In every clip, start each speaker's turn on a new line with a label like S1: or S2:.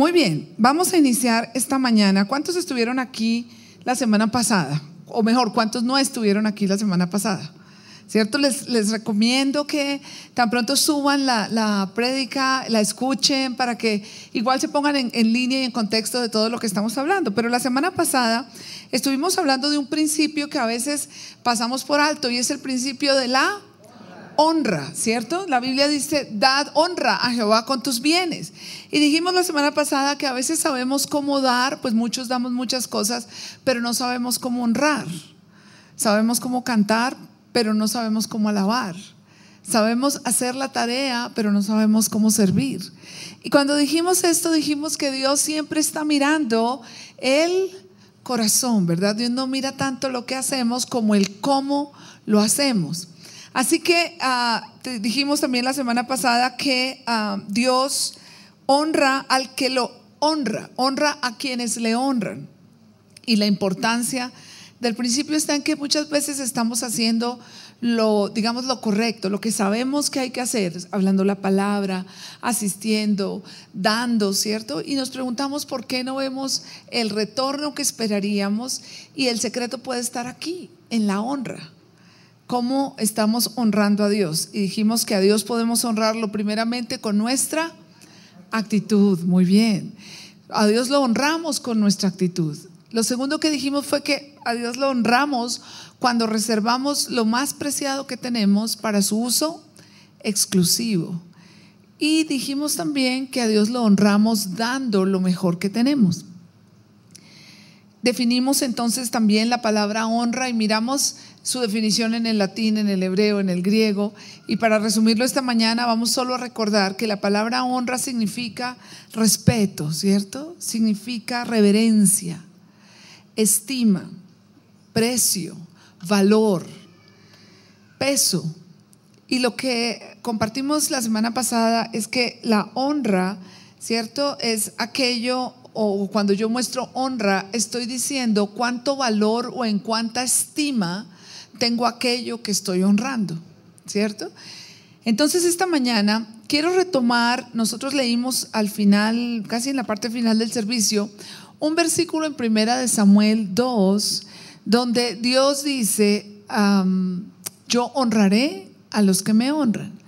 S1: Muy bien, vamos a iniciar esta mañana. ¿Cuántos estuvieron aquí la semana pasada? O mejor, ¿cuántos no estuvieron aquí la semana pasada? ¿Cierto? Les recomiendo que tan pronto suban la prédica, la escuchen para que igual se pongan en línea y en contexto de todo lo que estamos hablando. Pero la semana pasada estuvimos hablando de un principio que a veces pasamos por alto y es el principio de la honra, ¿cierto? La Biblia dice: dad honra a Jehová con tus bienes. Y dijimos la semana pasada que a veces sabemos cómo dar, pues muchos damos muchas cosas, pero no sabemos cómo honrar. Sabemos cómo cantar, pero no sabemos cómo alabar. Sabemos hacer la tarea, pero no sabemos cómo servir. Y cuando dijimos esto, dijimos que Dios siempre está mirando el corazón, ¿verdad? Dios no mira tanto lo que hacemos como el cómo lo hacemos. Así que dijimos también la semana pasada que Dios honra al que lo honra, honra a quienes le honran. Y la importancia del principio está en que muchas veces estamos haciendo lo correcto, lo que sabemos que hay que hacer, hablando la palabra, asistiendo, dando, ¿cierto? Y nos preguntamos por qué no vemos el retorno que esperaríamos, y el secreto puede estar aquí, en la honra. ¿Cómo estamos honrando a Dios? Y dijimos que a Dios podemos honrarlo primeramente con nuestra actitud. Muy bien, a Dios lo honramos con nuestra actitud. Lo segundo que dijimos fue que a Dios lo honramos cuando reservamos lo más preciado que tenemos para su uso exclusivo. Y dijimos también que a Dios lo honramos dando lo mejor que tenemos. Definimos entonces también la palabra honra y miramos su definición en el latín, en el hebreo, en el griego. Y para resumirlo esta mañana vamos solo a recordar que la palabra honra significa respeto, ¿cierto? Significa reverencia, estima, precio, valor, peso. Y lo que compartimos la semana pasada es que la honra, ¿cierto?, es aquello, o cuando yo muestro honra, estoy diciendo cuánto valor o en cuánta estima tengo aquello que estoy honrando, ¿cierto? Entonces esta mañana quiero retomar, nosotros leímos al final, casi en la parte final del servicio, un versículo en Primera de Samuel 2, donde Dios dice: yo honraré a los que me honran.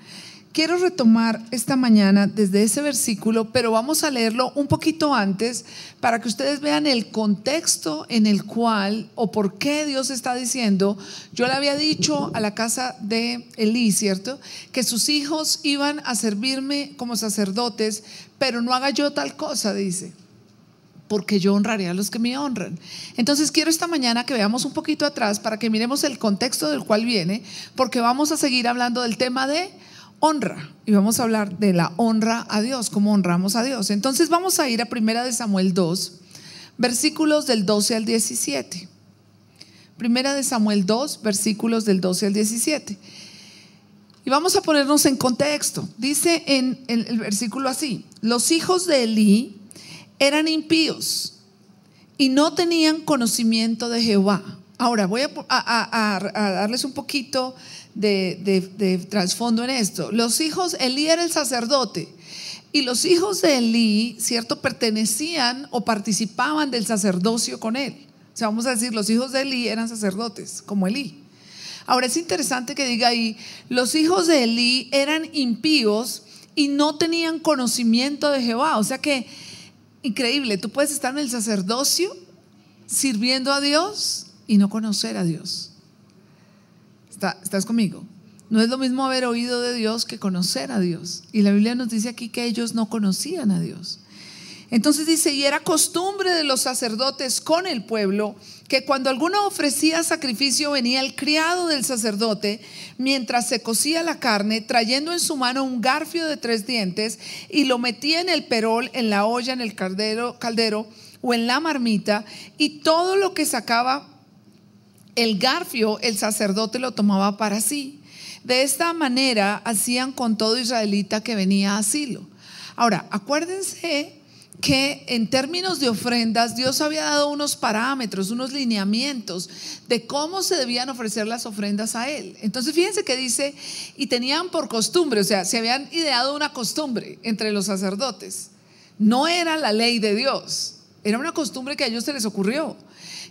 S1: Quiero retomar esta mañana desde ese versículo, pero vamos a leerlo un poquito antes para que ustedes vean el contexto en el cual o por qué Dios está diciendo. Yo le había dicho a la casa de Elí, ¿cierto?, que sus hijos iban a servirme como sacerdotes, pero no haga yo tal cosa, dice, porque yo honraré a los que me honran. Entonces quiero esta mañana que veamos un poquito atrás para que miremos el contexto del cual viene, porque vamos a seguir hablando del tema de honra y vamos a hablar de la honra a Dios, cómo honramos a Dios. Entonces vamos a ir a Primera de Samuel 2, versículos del 12 al 17. Primera de Samuel 2, versículos del 12 al 17. Y vamos a ponernos en contexto. Dice en el versículo así: los hijos de Elí eran impíos y no tenían conocimiento de Jehová. Ahora voy a darles un poquito de trasfondo en esto. Los hijos, Elí era el sacerdote, y los hijos de Elí, ¿cierto?, pertenecían o participaban del sacerdocio con él. O sea, vamos a decir, los hijos de Elí eran sacerdotes como Elí. Ahora es interesante que diga ahí: los hijos de Elí eran impíos y no tenían conocimiento de Jehová. O sea que increíble, tú puedes estar en el sacerdocio sirviendo a Dios y no conocer a Dios. ¿Estás conmigo? No es lo mismo haber oído de Dios que conocer a Dios. Y la Biblia nos dice aquí que ellos no conocían a Dios. Entonces dice: y era costumbre de los sacerdotes con el pueblo que cuando alguno ofrecía sacrificio, venía el criado del sacerdote mientras se cocía la carne, trayendo en su mano un garfio de 3 dientes, y lo metía en el perol, en la olla, en el caldero o en la marmita, y todo lo que sacaba el garfio, el sacerdote lo tomaba para sí. De esta manera hacían con todo israelita que venía a Silo. Ahora, acuérdense que en términos de ofrendas Dios había dado unos parámetros, unos lineamientos de cómo se debían ofrecer las ofrendas a Él. Entonces fíjense que dice: y tenían por costumbre, o sea, se habían ideado una costumbre entre los sacerdotes. No era la ley de Dios, era una costumbre que a ellos se les ocurrió.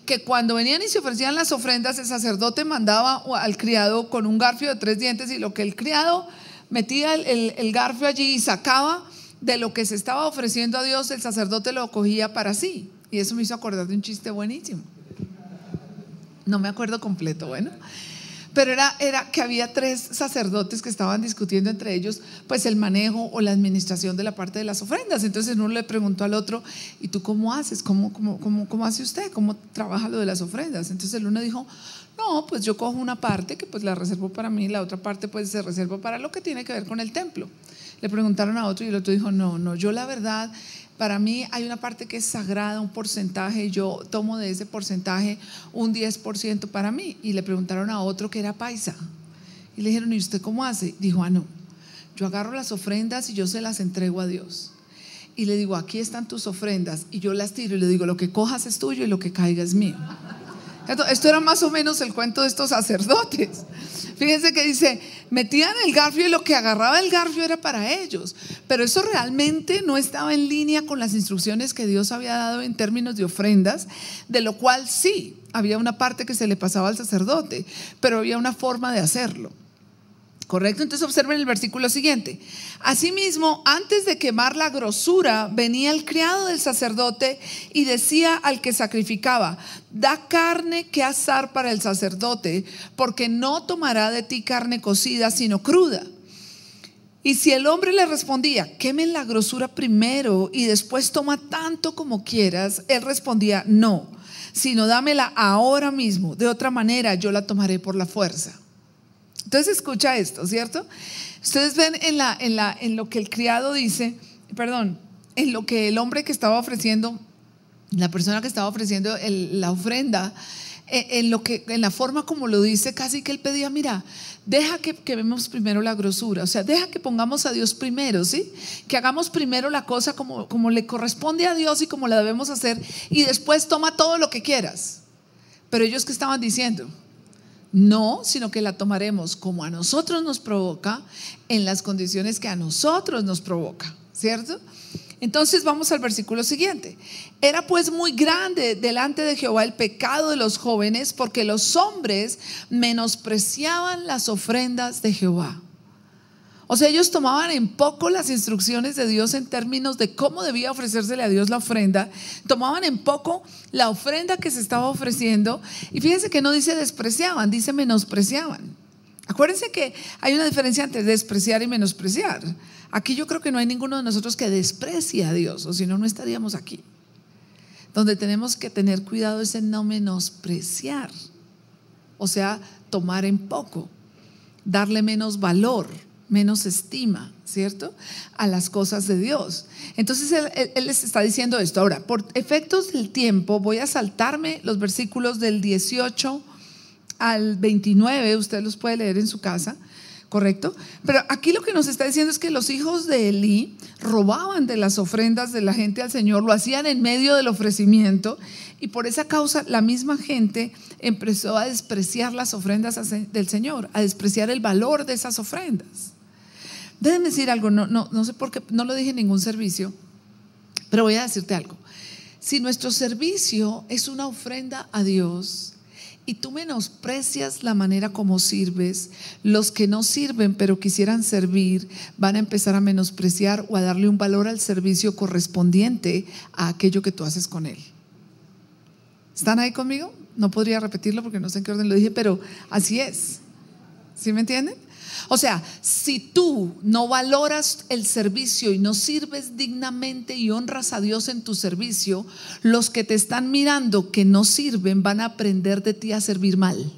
S1: Que cuando venían y se ofrecían las ofrendas, el sacerdote mandaba al criado con un garfio de 3 dientes, y lo que el criado metía el garfio allí y sacaba de lo que se estaba ofreciendo a Dios, el sacerdote lo cogía para sí. Y eso me hizo acordar de un chiste buenísimo. No me acuerdo completo, bueno. Pero era que había 3 sacerdotes que estaban discutiendo entre ellos pues el manejo o la administración de la parte de las ofrendas. Entonces uno le preguntó al otro: ¿y tú cómo haces? ¿Cómo hace usted? ¿Cómo trabaja lo de las ofrendas? Entonces el uno dijo: no, pues yo cojo una parte que pues la reservo para mí, la otra parte pues se reserva para lo que tiene que ver con el templo. Le preguntaron a otro y el otro dijo: no, yo la verdad, para mí hay una parte que es sagrada, un porcentaje, yo tomo de ese porcentaje un 10% para mí. Y le preguntaron a otro que era paisa y le dijeron: ¿y usted cómo hace? Dijo: no, yo agarro las ofrendas y yo se las entrego a Dios y le digo: aquí están tus ofrendas, y yo las tiro y le digo: lo que cojas es tuyo y lo que caiga es mío. Esto era más o menos el cuento de estos sacerdotes. Fíjense que dice: metían el garfio y lo que agarraba el garfio era para ellos. Pero eso realmente no estaba en línea con las instrucciones que Dios había dado en términos de ofrendas, de lo cual sí, había una parte que se le pasaba al sacerdote, pero había una forma de hacerlo. ¿Correcto? Entonces observen el versículo siguiente. Asimismo, antes de quemar la grosura, venía el criado del sacerdote y decía al que sacrificaba: da carne que asar para el sacerdote, porque no tomará de ti carne cocida, sino cruda. Y si el hombre le respondía: quemen la grosura primero y después toma tanto como quieras, él respondía: no, sino dámela ahora mismo, de otra manera yo la tomaré por la fuerza. Entonces escucha esto, ¿cierto? Ustedes ven en lo que el criado dice, en lo que el hombre que estaba ofreciendo, la persona que estaba ofreciendo la ofrenda, en la forma como lo dice, casi que él pedía: mira, deja que quememos primero la grosura, o sea, deja que pongamos a Dios primero, ¿sí? Que hagamos primero la cosa como le corresponde a Dios y como la debemos hacer, y después toma todo lo que quieras. Pero ellos, ¿qué estaban diciendo? No, sino que la tomaremos como a nosotros nos provoca, en las condiciones que a nosotros nos provoca, ¿cierto? Entonces vamos al versículo siguiente. Era pues muy grande delante de Jehová el pecado de los jóvenes, porque los hombres menospreciaban las ofrendas de Jehová. O sea, ellos tomaban en poco las instrucciones de Dios en términos de cómo debía ofrecérsele a Dios la ofrenda. Tomaban en poco la ofrenda que se estaba ofreciendo. Y fíjense que no dice despreciaban, dice menospreciaban. Acuérdense que hay una diferencia entre despreciar y menospreciar. Aquí yo creo que no hay ninguno de nosotros que desprecie a Dios, o si no, no estaríamos aquí. Donde tenemos que tener cuidado es en no menospreciar. O sea, tomar en poco, darle menos valor, menos estima, ¿cierto?, a las cosas de Dios. Entonces él les está diciendo esto. Ahora, por efectos del tiempo, voy a saltarme los versículos del 18 al 29, usted los puede leer en su casa, ¿correcto? Pero aquí lo que nos está diciendo es que los hijos de Elí robaban de las ofrendas de la gente al Señor, lo hacían en medio del ofrecimiento, y por esa causa la misma gente empezó a despreciar las ofrendas del Señor, a despreciar el valor de esas ofrendas. Déjenme decir algo, no sé por qué, no lo dije en ningún servicio, pero voy a decirte algo. Si nuestro servicio es una ofrenda a Dios y tú menosprecias la manera como sirves, los que no sirven pero quisieran servir van a empezar a menospreciar o a darle un valor al servicio correspondiente a aquello que tú haces con él. ¿Están ahí conmigo? No podría repetirlo porque no sé en qué orden lo dije, pero así es. ¿Sí me entienden? O sea, si tú no valoras el servicio y no sirves dignamente y honras a Dios en tu servicio, los que te están mirando que no sirven van a aprender de ti a servir mal.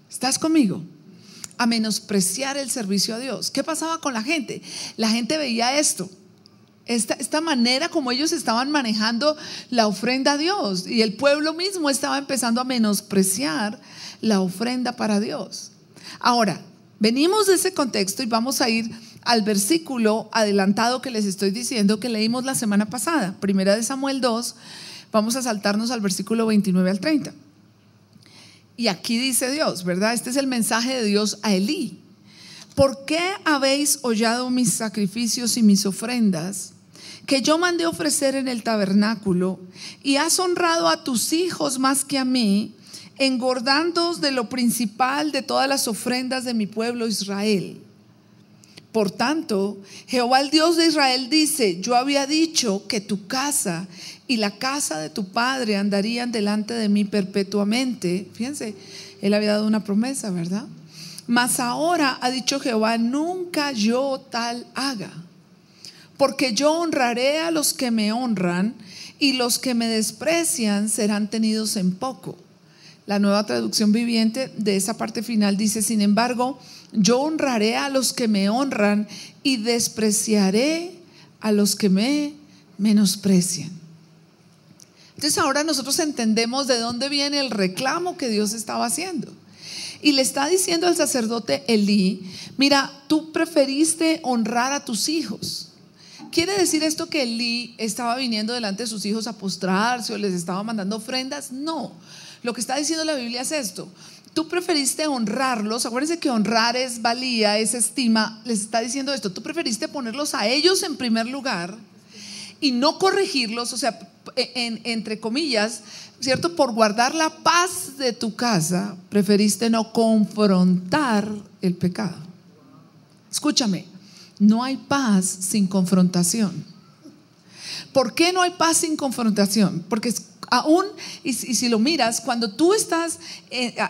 S1: ¿Estás conmigo? A menospreciar el servicio a Dios. ¿Qué pasaba con la gente? La gente veía esto. Esta manera como ellos estaban manejando la ofrenda a Dios, y el pueblo mismo estaba empezando a menospreciar la ofrenda para Dios. Ahora, venimos de ese contexto y vamos a ir al versículo adelantado que les estoy diciendo, que leímos la semana pasada, 1 Samuel 2, vamos a saltarnos al versículo 29 al 30. Y aquí dice Dios, ¿verdad? Este es el mensaje de Dios a Elí. ¿Por qué habéis hollado mis sacrificios y mis ofrendas que yo mandé ofrecer en el tabernáculo, y has honrado a tus hijos más que a mí, engordándoos de lo principal de todas las ofrendas de mi pueblo Israel. Por tanto, Jehová el Dios de Israel dice: yo había dicho que tu casa y la casa de tu padre andarían delante de mí perpetuamente. Fíjense, él había dado una promesa, ¿verdad? Mas ahora ha dicho Jehová: nunca yo tal haga, porque yo honraré a los que me honran, y los que me desprecian serán tenidos en poco. La Nueva Traducción Viviente de esa parte final dice: sin embargo, yo honraré a los que me honran y despreciaré a los que me menosprecian. Entonces ahora nosotros entendemos de dónde viene el reclamo que Dios estaba haciendo. Y le está diciendo al sacerdote Elí: mira, tú preferiste honrar a tus hijos. ¿Quiere decir esto que Elí estaba viniendo delante de sus hijos a postrarse o les estaba mandando ofrendas? No. Lo que está diciendo la Biblia es esto: tú preferiste honrarlos. Acuérdense que honrar es valía, es estima. Les está diciendo esto: tú preferiste ponerlos a ellos en primer lugar y no corregirlos, o sea, entre comillas, ¿cierto? Por guardar la paz de tu casa, preferiste no confrontar el pecado. Escúchame, no hay paz sin confrontación. ¿Por qué no hay paz sin confrontación? Porque aún, y si lo miras, cuando tú estás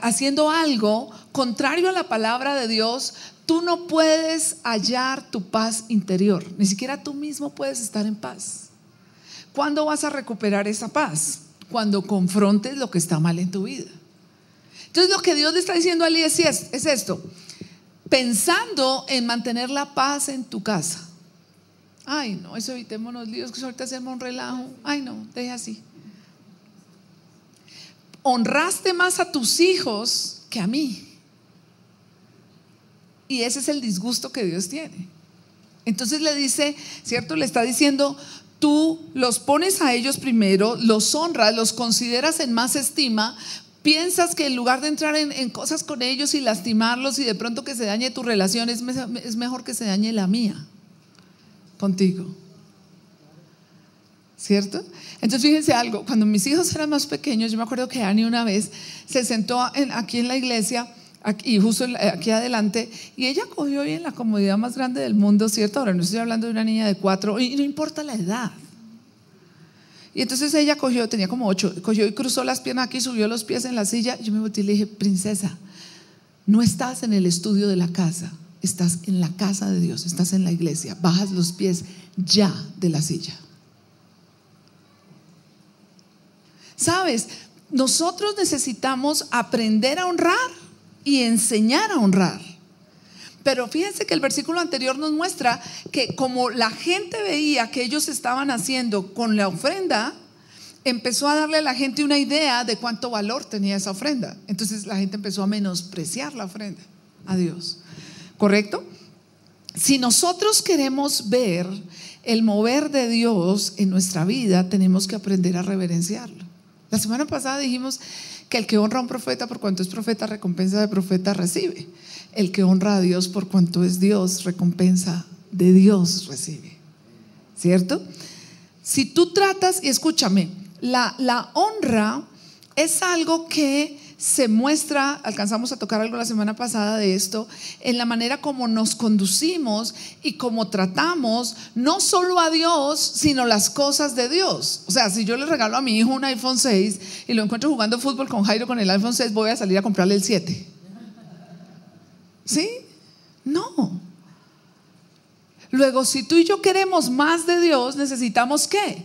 S1: haciendo algo contrario a la palabra de Dios, tú no puedes hallar tu paz interior. Ni siquiera tú mismo puedes estar en paz. ¿Cuándo vas a recuperar esa paz? Cuando confrontes lo que está mal en tu vida. Entonces lo que Dios le está diciendo a Elí es esto: pensando en mantener la paz en tu casa. Ay no, eso evitémonos líos, que ahorita hacemos un relajo. Ay no, deje así. Honraste más a tus hijos que a mí. Y ese es el disgusto que Dios tiene. Entonces le dice, ¿cierto? Le está diciendo: tú los pones a ellos primero, los honras, los consideras en más estima. Piensas que en lugar de entrar en cosas con ellos y lastimarlos y de pronto que se dañe tu relación, es mejor que se dañe la mía contigo, ¿cierto? Entonces fíjense algo: cuando mis hijos eran más pequeños, yo me acuerdo que Ani una vez se sentó aquí en la iglesia, aquí, justo aquí adelante, y ella cogió en la comodidad más grande del mundo, ¿cierto? Ahora no estoy hablando de una niña de 4, y no importa la edad. Y entonces ella cogió, tenía como 8, cogió y cruzó las piernas aquí, subió los pies en la silla. Yo me volteé y le dije: princesa, no estás en el estudio de la casa, estás en la casa de Dios, estás en la iglesia. Bajas los pies ya de la silla. ¿Sabes? Nosotros necesitamos aprender a honrar y enseñar a honrar. Pero fíjense que el versículo anterior nos muestra que como la gente veía que ellos estaban haciendo con la ofrenda, empezó a darle a la gente una idea de cuánto valor tenía esa ofrenda. Entonces la gente empezó a menospreciar la ofrenda a Dios. ¿Correcto? Si nosotros queremos ver el mover de Dios en nuestra vida, tenemos que aprender a reverenciarlo. La semana pasada dijimos que el que honra a un profeta por cuanto es profeta, recompensa de profeta recibe. El que honra a Dios por cuanto es Dios, recompensa de Dios recibe. ¿Cierto? Si tú tratas, y escúchame, la honra es algo que se muestra, alcanzamos a tocar algo la semana pasada de esto, en la manera como nos conducimos y como tratamos no solo a Dios, sino las cosas de Dios. O sea, si yo le regalo a mi hijo un iPhone 6 y lo encuentro jugando fútbol con Jairo con el iPhone 6, voy a salir a comprarle el 7. ¿Sí? No. Luego, si tú y yo queremos más de Dios, necesitamos ¿qué?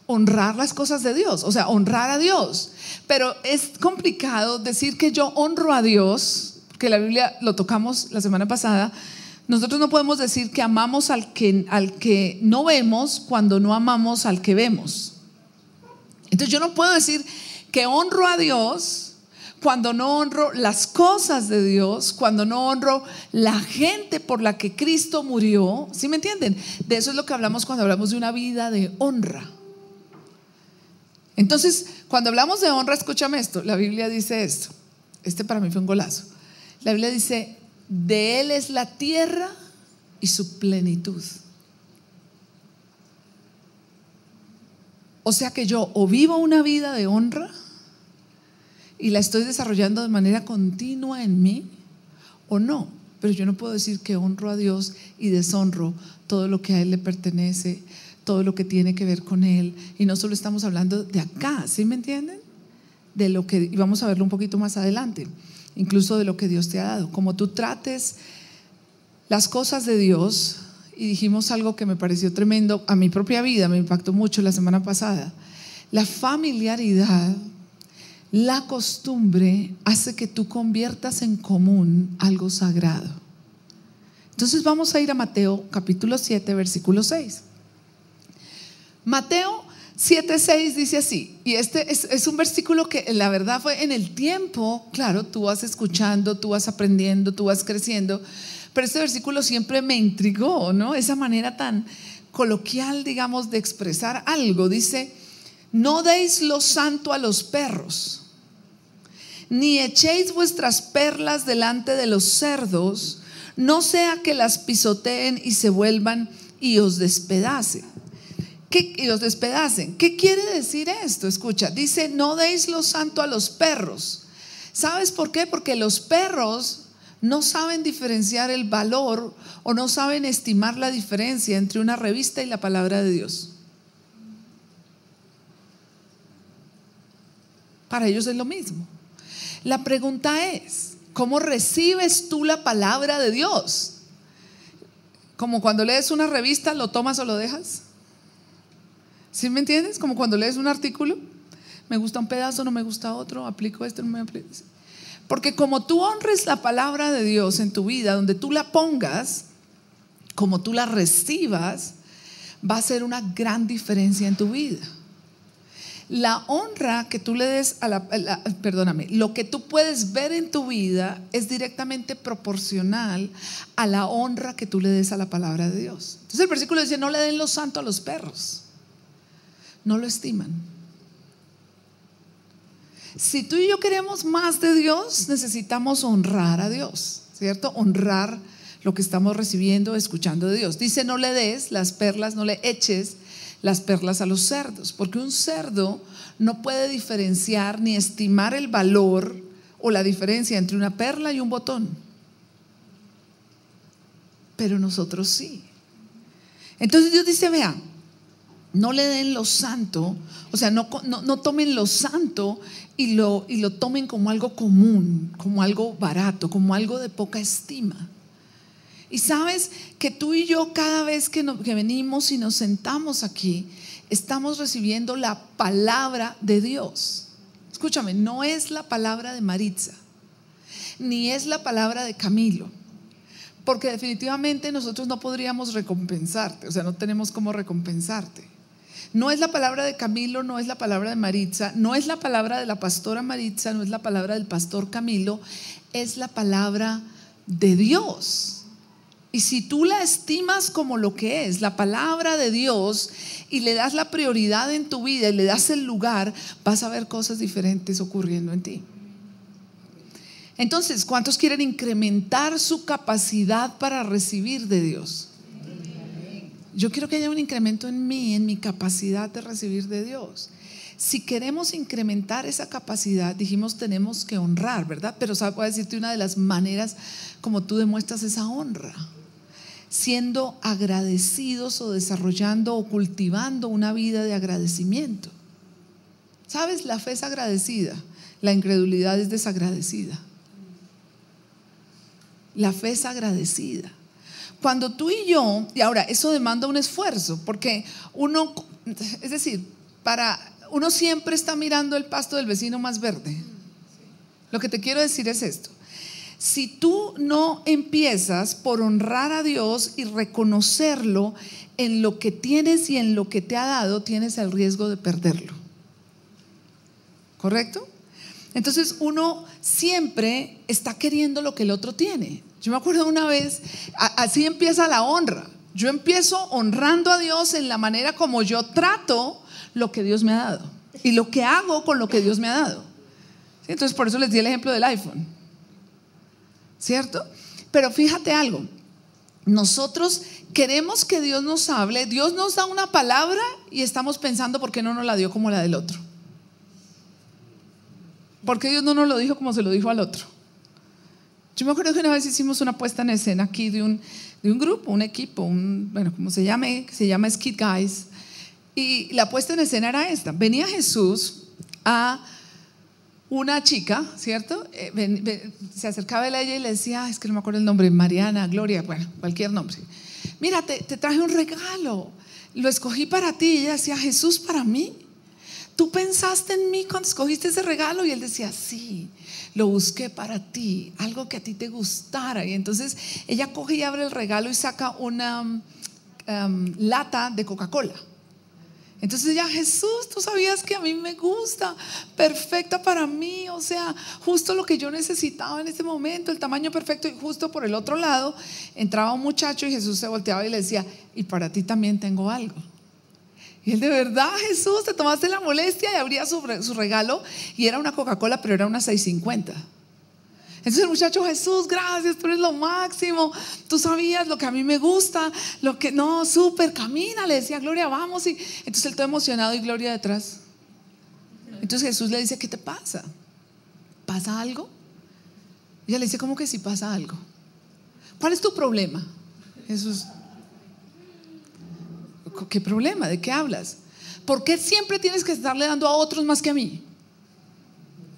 S1: Honrar las cosas de Dios, o sea, honrar a Dios. Pero es complicado decir que yo honro a Dios, porque la Biblia lo tocamos la semana pasada. Nosotros no podemos decir que amamos al que no vemos cuando no amamos al que vemos. Entonces yo no puedo decir que honro a Dios cuando no honro las cosas de Dios, cuando no honro la gente por la que Cristo murió. ¿Sí me entienden? De eso es lo que hablamos cuando hablamos de una vida de honra. Entonces, cuando hablamos de honra, escúchame esto, la Biblia dice esto. Este para mí fue un golazo. La Biblia dice: de Él es la tierra y su plenitud. O sea que yo o vivo una vida de honra y la estoy desarrollando de manera continua en mí, o no. Pero yo no puedo decir que honro a Dios y deshonro todo lo que a Él le pertenece, todo lo que tiene que ver con Él. Y no solo estamos hablando de acá, ¿sí me entienden? De lo que, y vamos a verlo un poquito más adelante, incluso de lo que Dios te ha dado. Como tú trates las cosas de Dios. Y dijimos algo que me pareció tremendo a mi propia vida, me impactó mucho la semana pasada. La familiaridad, la costumbre hace que tú conviertas en común algo sagrado. Entonces vamos a ir a Mateo capítulo 7, versículo 6. Mateo 7:6 dice así, y este es un versículo que la verdad fue en el tiempo, claro, tú vas escuchando, tú vas aprendiendo, tú vas creciendo, pero este versículo siempre me intrigó, ¿no? Esa manera tan coloquial, digamos, de expresar algo. Dice: no deis lo santo a los perros, ni echéis vuestras perlas delante de los cerdos, no sea que las pisoteen y se vuelvan y os despedacen. ¿Qué quiere decir esto? Escucha, dice: no deis lo santo a los perros. ¿Sabes por qué? Porque los perros no saben diferenciar el valor o no saben estimar la diferencia entre una revista y la palabra de Dios. Para ellos es lo mismo. La pregunta es: ¿cómo recibes tú la palabra de Dios? Como cuando lees una revista, ¿lo tomas o lo dejas? ¿Sí me entiendes? Como cuando lees un artículo, me gusta un pedazo, no me gusta otro, aplico esto, no me aplico. Porque como tú honres la palabra de Dios en tu vida, donde tú la pongas, como tú la recibas, va a ser una gran diferencia en tu vida. La honra que tú le des a lo que tú puedes ver en tu vida es directamente proporcional a la honra que tú le des a la palabra de Dios. Entonces el versículo dice: no le den lo santo a los perros, no lo estiman. Si tú y yo queremos más de Dios, necesitamos honrar a Dios, ¿cierto? Honrar lo que estamos recibiendo, escuchando de Dios. Dice: no le des las perlas, no le eches las perlas a los cerdos, porque un cerdo no puede diferenciar ni estimar el valor o la diferencia entre una perla y un botón. Pero nosotros sí. Entonces Dios dice: vea, no le den lo santo, o sea, no tomen lo santo y lo tomen como algo común, como algo barato, como algo de poca estima. Y sabes que tú y yo, cada vez que venimos y nos sentamos aquí, estamos recibiendo la palabra de Dios. Escúchame, no es la palabra de Maritza, ni es la palabra de Camilo, porque definitivamente nosotros no podríamos recompensarte, o sea, no tenemos cómo recompensarte. No es la palabra de Camilo, no es la palabra de Maritza, no es la palabra de la pastora Maritza, no es la palabra del pastor Camilo, es la palabra de Dios. Y si tú la estimas como lo que es, la palabra de Dios, y le das la prioridad en tu vida y le das el lugar, vas a ver cosas diferentes ocurriendo en ti. Entonces, ¿cuántos quieren incrementar su capacidad para recibir de Dios? Yo quiero que haya un incremento en mí, en mi capacidad de recibir de Dios. Si queremos incrementar esa capacidad, dijimos, tenemos que honrar, ¿verdad? Pero voy a decirte una de las maneras como tú demuestras esa honra: siendo agradecidos o desarrollando o cultivando una vida de agradecimiento. ¿Sabes? La fe es agradecida, la incredulidad es desagradecida. La fe es agradecida. Cuando tú y yo, y ahora eso demanda un esfuerzo, porque uno siempre está mirando el pasto del vecino más verde. Lo que te quiero decir es esto: si tú no empiezas por honrar a Dios y reconocerlo en lo que tienes y en lo que te ha dado, tienes el riesgo de perderlo. ¿Correcto? Entonces uno siempre está queriendo lo que el otro tiene. Yo me acuerdo una vez, así empieza la honra. Yo empiezo honrando a Dios en la manera como yo trato lo que Dios me ha dado y lo que hago con lo que Dios me ha dado. ¿Sí? Entonces por eso les di el ejemplo del iPhone, ¿cierto? Pero fíjate algo, nosotros queremos que Dios nos hable. Dios nos da una palabra y estamos pensando por qué no nos la dio como la del otro. ¿Por qué Dios no nos lo dijo como se lo dijo al otro? Yo me acuerdo que una vez hicimos una puesta en escena aquí de un grupo, un equipo, bueno, como se llama Skid Guys. Y la puesta en escena era esta: venía Jesús a una chica, ¿cierto? Se acercaba a ella y le decía, es que no me acuerdo el nombre, Mariana, Gloria, bueno, cualquier nombre. Mira, te traje un regalo, lo escogí para ti. Y ella decía, Jesús, ¿para mí? ¿Tú pensaste en mí cuando escogiste ese regalo? Y él decía, sí, lo busqué para ti, algo que a ti te gustara. Y entonces ella coge y abre el regalo y saca una lata de Coca-Cola. Entonces ella, Jesús, tú sabías que a mí me gusta, perfecta para mí, o sea, justo lo que yo necesitaba en ese momento, el tamaño perfecto. Y justo por el otro lado entraba un muchacho y Jesús se volteaba y le decía, y para ti también tengo algo. Y él, de verdad, Jesús, te tomaste la molestia. Y abría su regalo y era una Coca-Cola, pero era una 650. Entonces el muchacho, Jesús, gracias, tú eres lo máximo, tú sabías lo que a mí me gusta, lo que no, súper, camina, le decía Gloria, vamos. Y entonces él todo emocionado y Gloria detrás. Entonces Jesús le dice, ¿qué te pasa? ¿Pasa algo? Y ella le dice, ¿cómo que sí pasa algo? ¿Cuál es tu problema? Jesús, ¿qué problema? ¿De qué hablas? ¿Por qué siempre tienes que estarle dando a otros más que a mí?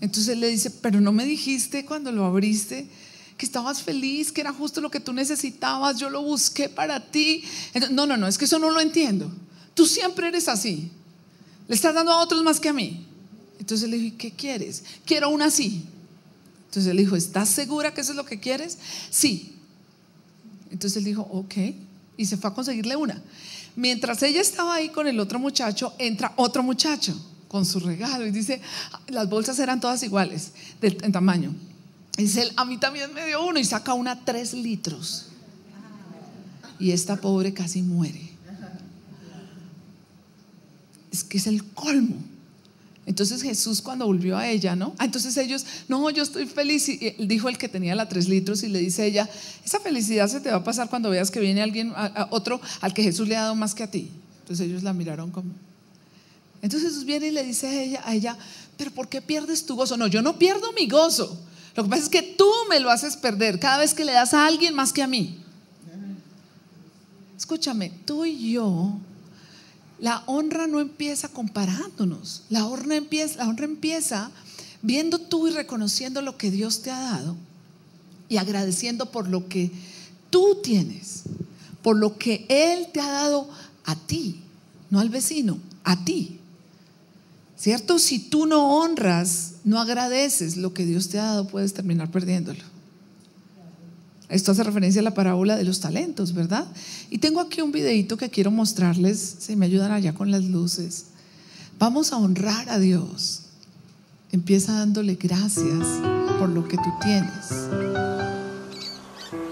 S1: Entonces él le dice, pero no me dijiste cuando lo abriste que estabas feliz, que era justo lo que tú necesitabas, yo lo busqué para ti. Entonces, no, es que eso no lo entiendo. Tú siempre eres así, le estás dando a otros más que a mí. Entonces él le dijo, ¿y qué quieres? Quiero una así. Entonces él dijo, ¿estás segura que eso es lo que quieres? Sí. Entonces él dijo, ok, y se fue a conseguirle una. Mientras ella estaba ahí con el otro muchacho, entra otro muchacho con su regalo y dice, las bolsas eran todas iguales en tamaño. Y dice, a mí también me dio uno, y saca una 3 litros. Y esta pobre casi muere. Es que es el colmo. Entonces Jesús, cuando volvió a ella, ¿no? Entonces ellos, no, yo estoy feliz. Y dijo el que tenía la 3 litros, y le dice a ella, esa felicidad se te va a pasar cuando veas que viene alguien, otro al que Jesús le ha dado más que a ti. Entonces ellos la miraron como. Entonces Jesús viene y le dice a ella, pero ¿por qué pierdes tu gozo? No, yo no pierdo mi gozo. Lo que pasa es que tú me lo haces perder cada vez que le das a alguien más que a mí. Escúchame, tú y yo, la honra no empieza comparándonos. La honra empieza viendo tú y reconociendo lo que Dios te ha dado y agradeciendo por lo que tú tienes, por lo que Él te ha dado a ti, no al vecino, a ti. ¿Cierto? Si tú no honras, no agradeces lo que Dios te ha dado, puedes terminar perdiéndolo. Esto hace referencia a la parábola de los talentos, ¿verdad? Y tengo aquí un videito que quiero mostrarles. Si me ayudan allá con las luces. Vamos a honrar a Dios. Empieza dándole gracias por lo que tú tienes.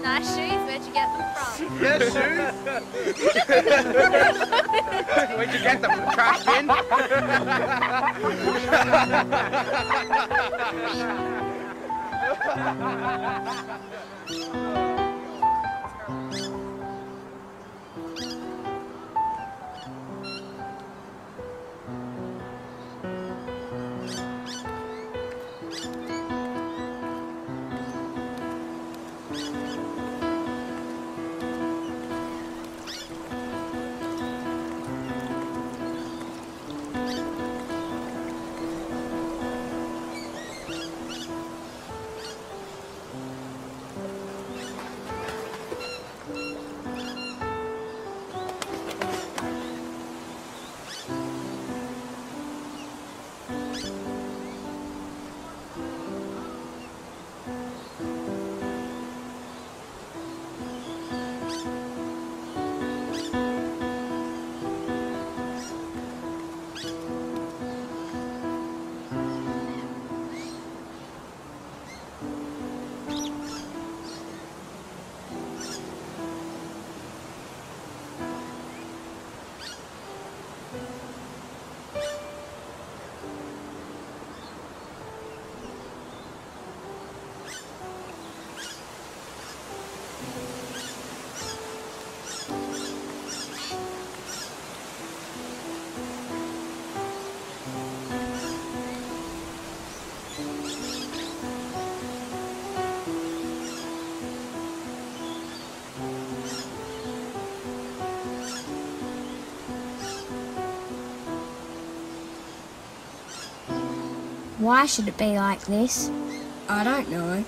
S2: Nice shoes, where'd you get them from?
S3: Yes, shoes. Where'd you get them? From the trash bin?
S4: Why should it be like this? I don't know.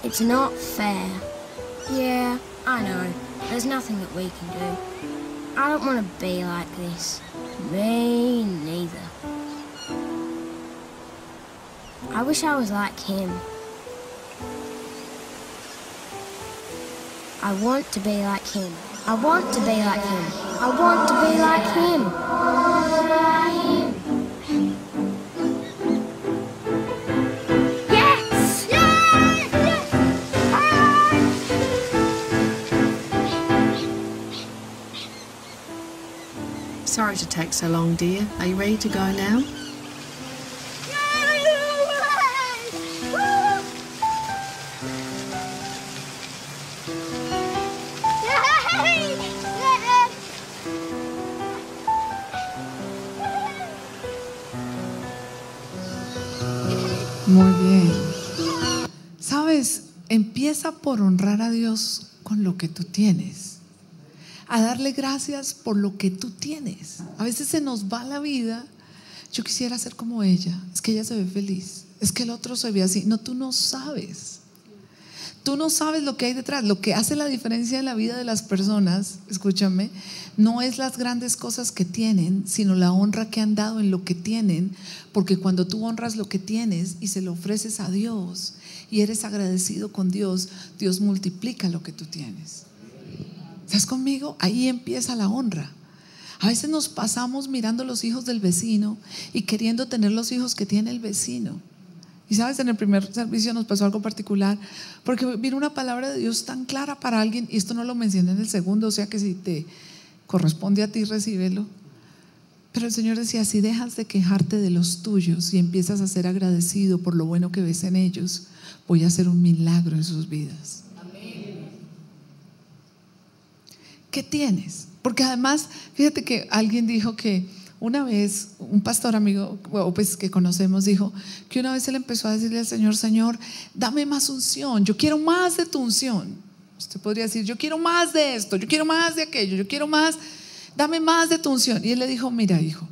S4: It's not fair. Yeah, I know. There's nothing that we can do. I don't want to be like this. Me neither. I wish I was like him. I want to be like him. I want to be like him. I want to be like him. Yes! Yes!
S5: Sorry to take so long, dear. Are you ready to go now?
S1: Muy bien. Sabes, empieza por honrar a Dios con lo que tú tienes, a darle gracias por lo que tú tienes. A veces se nos va la vida. Yo quisiera ser como ella, es que ella se ve feliz, es que el otro se ve así. No, tú no sabes. Tú no sabes lo que hay detrás. Lo que hace la diferencia en la vida de las personas, escúchame, no es las grandes cosas que tienen, sino la honra que han dado en lo que tienen. Porque cuando tú honras lo que tienes y se lo ofreces a Dios y eres agradecido con Dios, Dios multiplica lo que tú tienes. ¿Estás conmigo? Ahí empieza la honra. A veces nos pasamos mirando los hijos del vecino y queriendo tener los hijos que tiene el vecino. Y sabes, en el primer servicio nos pasó algo particular, porque vino una palabra de Dios tan clara para alguien, y esto no lo mencioné en el segundo, o sea que si te corresponde a ti, recíbelo. Pero el Señor decía: si dejas de quejarte de los tuyos y empiezas a ser agradecido por lo bueno que ves en ellos, voy a hacer un milagro en sus vidas. Amén. ¿Qué tienes? Porque además, fíjate que alguien dijo que una vez, un pastor amigo, pues que conocemos, dijo que una vez él empezó a decirle al Señor: Señor, dame más unción, yo quiero más de tu unción. Usted podría decir: yo quiero más de esto, yo quiero más de aquello, yo quiero más, dame más de tu unción. Y él le dijo: mira, hijo,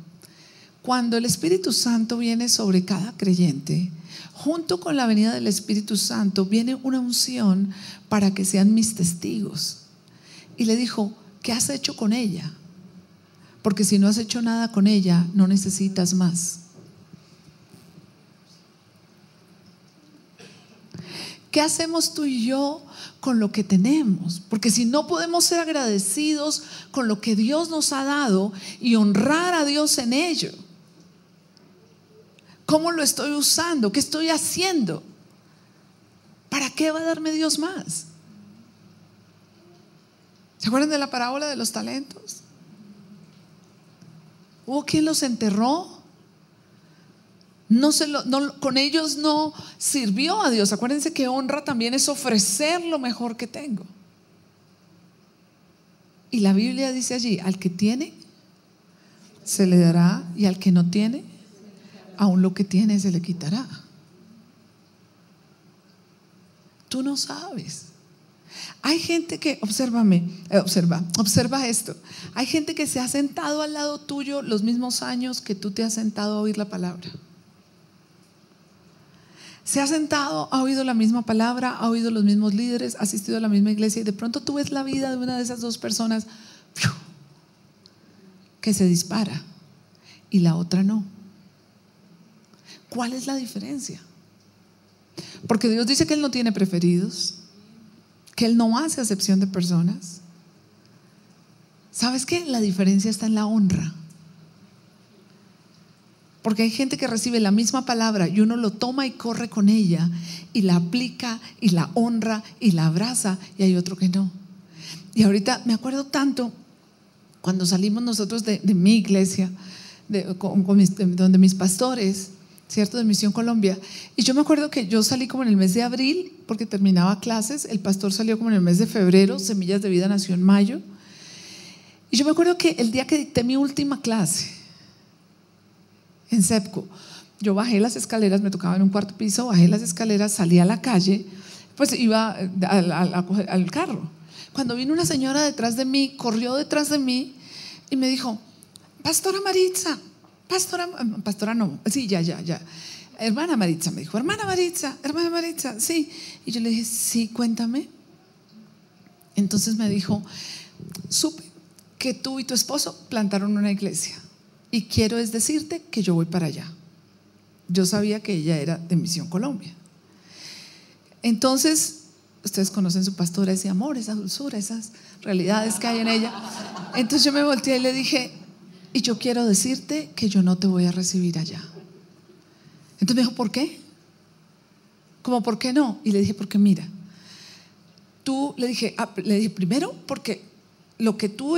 S1: cuando el Espíritu Santo viene sobre cada creyente, junto con la venida del Espíritu Santo viene una unción para que sean mis testigos. Y le dijo: ¿qué has hecho con ella? Porque si no has hecho nada con ella, no necesitas más. ¿Qué hacemos tú y yo con lo que tenemos? Porque si no podemos ser agradecidos con lo que Dios nos ha dado y honrar a Dios en ello, ¿cómo lo estoy usando? ¿Qué estoy haciendo? ¿Para qué va a darme Dios más? ¿Se acuerdan de la parábola de los talentos? ¿Hubo quien los enterró? Con ellos no sirvió a Dios. Acuérdense que honra también es ofrecer lo mejor que tengo. Y la Biblia dice allí: al que tiene se le dará, y al que no tiene, aún lo que tiene se le quitará. Tú no sabes. Hay gente que, observa esto. Hay gente que se ha sentado al lado tuyo los mismos años que tú te has sentado a oír la palabra. Se ha sentado, ha oído la misma palabra, ha oído los mismos líderes, ha asistido a la misma iglesia, y de pronto tú ves la vida de una de esas dos personas que se dispara y la otra no. ¿Cuál es la diferencia? Porque Dios dice que Él no tiene preferidos, que Él no hace acepción de personas. ¿Sabes qué? La diferencia está en la honra. Porque hay gente que recibe la misma palabra y uno lo toma y corre con ella y la aplica y la honra y la abraza, y hay otro que no. Y ahorita me acuerdo tanto cuando salimos nosotros de mi iglesia, donde mis pastores, ¿cierto?, de Misión Colombia. Y yo me acuerdo que yo salí como en el mes de abril, porque terminaba clases. El pastor salió como en el mes de febrero. Semillas de Vida nació en mayo. Y yo me acuerdo que el día que dicté mi última clase en CEPCO, yo bajé las escaleras, me tocaba en un cuarto piso, bajé las escaleras, salí a la calle, pues iba al carro. Cuando vino una señora detrás de mí, corrió detrás de mí y me dijo: Pastora Maritza, pastora no, sí, ya. hermana Maritza, me dijo, hermana Maritza, sí. Y yo le dije, sí, cuéntame. Entonces me dijo, supe que tú y tu esposo plantaron una iglesia y quiero es decirte que yo voy para allá. Yo sabía que ella era de Misión Colombia. Entonces, ustedes conocen su pastora, ese amor, esa dulzura, esas realidades que hay en ella. Entonces yo me volteé y le dije, y yo quiero decirte que yo no te voy a recibir allá. Entonces me dijo, ¿por qué? ¿Cómo por qué no? Y le dije, porque mira, tú, le dije primero porque lo que tú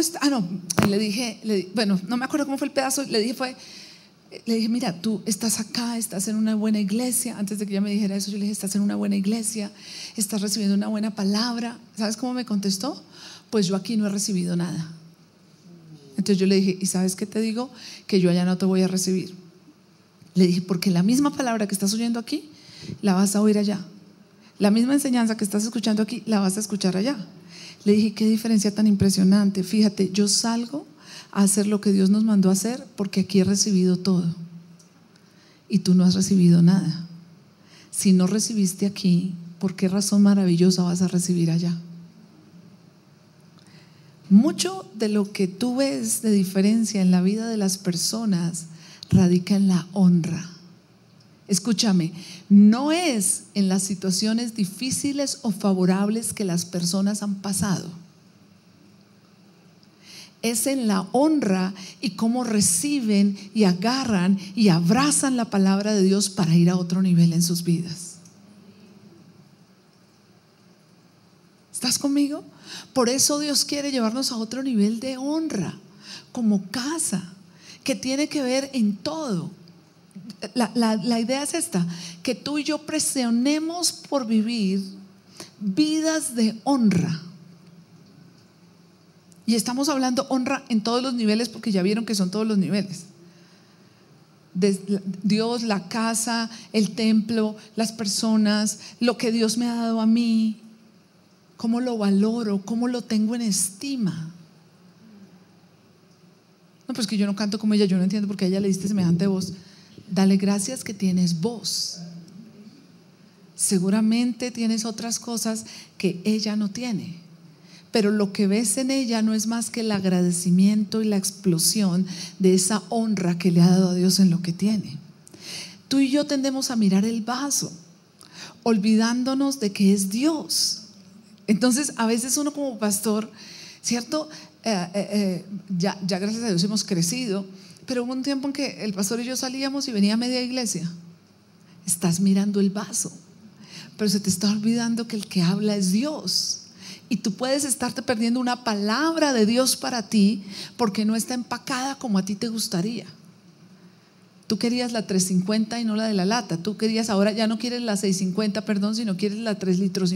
S1: bueno, no me acuerdo cómo fue el pedazo, le dije, mira, tú estás acá, estás en una buena iglesia. Antes de que ella me dijera eso, yo le dije, estás en una buena iglesia, estás recibiendo una buena palabra. ¿Sabes cómo me contestó? Pues yo aquí no he recibido nada. Entonces yo le dije, ¿y sabes qué te digo? Que yo allá no te voy a recibir. Le dije, porque la misma palabra que estás oyendo aquí, la vas a oír allá. La misma enseñanza que estás escuchando aquí, la vas a escuchar allá. Le dije, qué diferencia tan impresionante. Fíjate, yo salgo a hacer lo que Dios nos mandó a hacer porque aquí he recibido todo y tú no has recibido nada. Si no recibiste aquí, ¿por qué razón maravillosa vas a recibir allá? Mucho de lo que tú ves de diferencia en la vida de las personas radica en la honra. Escúchame, no es en las situaciones difíciles o favorables que las personas han pasado. Es en la honra y cómo reciben y agarran y abrazan la palabra de Dios para ir a otro nivel en sus vidas. ¿Estás conmigo? Por eso Dios quiere llevarnos a otro nivel de honra como casa, que tiene que ver en todo. La idea es esta, que tú y yo presionemos por vivir vidas de honra. Y estamos hablando honra en todos los niveles, porque ya vieron que son todos los niveles. Dios, la casa, el templo, las personas, lo que Dios me ha dado a mí, cómo lo valoro, cómo lo tengo en estima. No, pues que yo no canto como ella, yo no entiendo por qué a ella le diste semejante voz. Dale gracias que tienes voz. Seguramente tienes otras cosas que ella no tiene, pero lo que ves en ella no es más que el agradecimiento y la explosión de esa honra que le ha dado a Dios en lo que tiene. Tú y yo tendemos a mirar el vaso, olvidándonos de que es Dios. Entonces a veces uno como pastor, ¿cierto? Ya gracias a Dios hemos crecido, pero hubo un tiempo en que el pastor y yo salíamos y venía media iglesia. Estás mirando el vaso, pero se te está olvidando que el que habla es Dios. Y tú puedes estarte perdiendo una palabra de Dios para ti porque no está empacada como a ti te gustaría. Tú querías la 350 y no la de la lata. Tú querías, ahora ya no quieres la 650, perdón, sino quieres la 3,5 litros.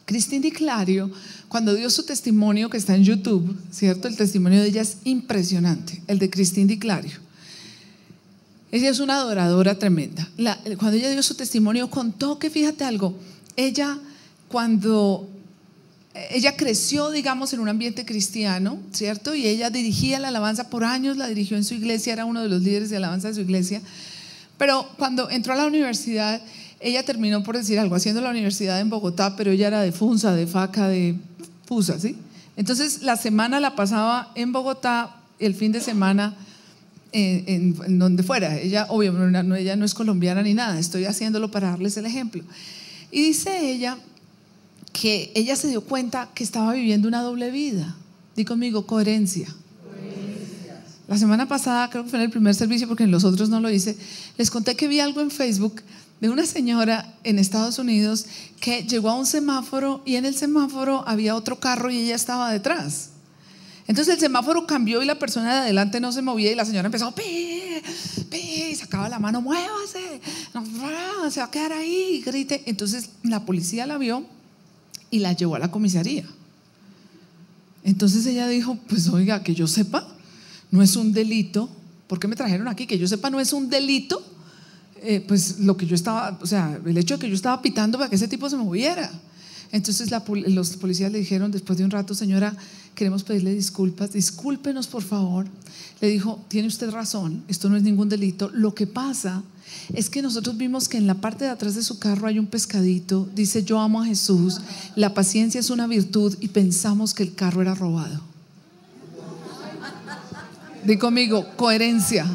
S1: Cristín Di Clario, cuando dio su testimonio, que está en YouTube, ¿cierto? El testimonio de ella es impresionante, el de Cristín Di Clario. Ella es una adoradora tremenda. Cuando ella dio su testimonio, contó que, fíjate algo, cuando ella creció, digamos, en un ambiente cristiano, ¿cierto? Y ella dirigía la alabanza por años, la dirigió en su iglesia, era uno de los líderes de alabanza de su iglesia. Pero cuando entró a la universidad, ella terminó, por decir algo, haciendo la universidad en Bogotá, pero ella era de Funza, de Faca, de Fusa, ¿sí? Entonces la semana la pasaba en Bogotá, el fin de semana en donde fuera. Ella, obviamente, ella no es colombiana ni nada, estoy haciéndolo para darles el ejemplo. Y dice ella que ella se dio cuenta que estaba viviendo una doble vida. Di conmigo, coherencia. La semana pasada, creo que fue en el primer servicio, porque en los otros no lo hice, les conté que vi algo en Facebook de una señora en Estados Unidos que llegó a un semáforo y en el semáforo había otro carro y ella estaba detrás. Entonces el semáforo cambió y la persona de adelante no se movía y la señora empezó y sacaba la mano, muévase, no, se va a quedar ahí, y grite. Entonces la policía la vio y la llevó a la comisaría. Entonces ella dijo, pues oiga, que yo sepa, no es un delito. ¿Por qué me trajeron aquí? Que yo sepa, no es un delito. Pues lo que yo estaba, o sea, el hecho de que yo estaba pitando para que ese tipo se moviera. Entonces los policías le dijeron después de un rato: señora, queremos pedirle disculpas, discúlpenos por favor. Le dijo: tiene usted razón, esto no es ningún delito. Lo que pasa es que nosotros vimos que en la parte de atrás de su carro hay un pescadito, dice yo amo a Jesús, la paciencia es una virtud, y pensamos que el carro era robado. Di conmigo, coherencia.